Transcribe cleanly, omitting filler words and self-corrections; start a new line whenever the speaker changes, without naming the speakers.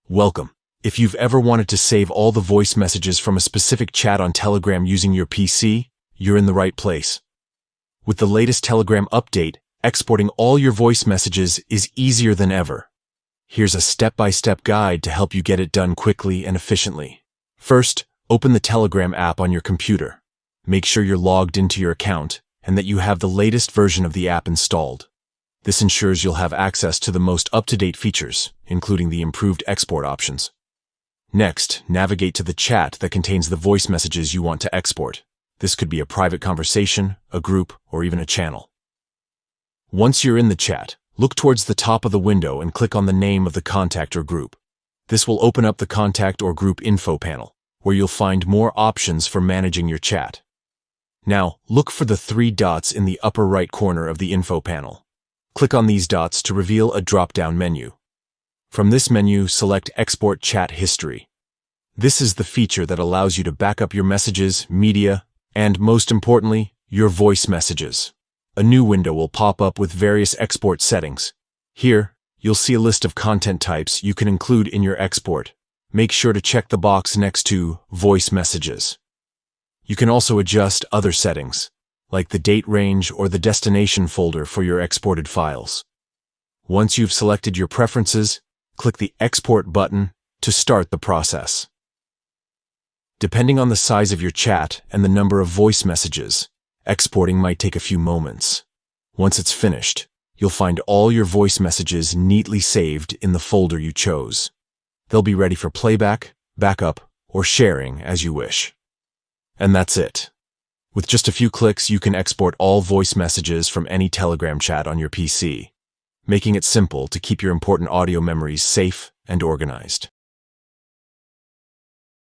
Welcome. If you've ever wanted to save all the voice messages from a specific chat on Telegram using your PC, you're in the right place. With the latest Telegram update, exporting all your voice messages is easier than ever. Here's a step-by-step guide to help you get it done quickly and efficiently. First, open the Telegram app on your computer. Make sure you're logged into your account and that you have the latest version of the app installed. This ensures you'll have access to the most up-to-date features, including the improved export options. Next, navigate to the chat that contains the voice messages you want to export. This could be a private conversation, a group, or even a channel. Once you're in the chat, look towards the top of the window and click on the name of the contact or group. This will open up the contact or group info panel, where you'll find more options for managing your chat. Now, look for the 3 dots in the upper right corner of the info panel. Click on these dots to reveal a drop-down menu. From this menu, select Export Chat History. This is the feature that allows you to back up your messages, media, and, most importantly, your voice messages. A new window will pop up with various export settings. Here, you'll see a list of content types you can include in your export. Make sure to check the box next to Voice Messages. You can also adjust other settings, like the date range or the destination folder for your exported files. Once you've selected your preferences, click the Export button to start the process. Depending on the size of your chat and the number of voice messages, exporting might take a few moments. Once it's finished, you'll find all your voice messages neatly saved in the folder you chose. They'll be ready for playback, backup, or sharing as you wish. And that's it. With just a few clicks, you can export all voice messages from any Telegram chat on your PC, making it simple to keep your important audio memories safe and organized.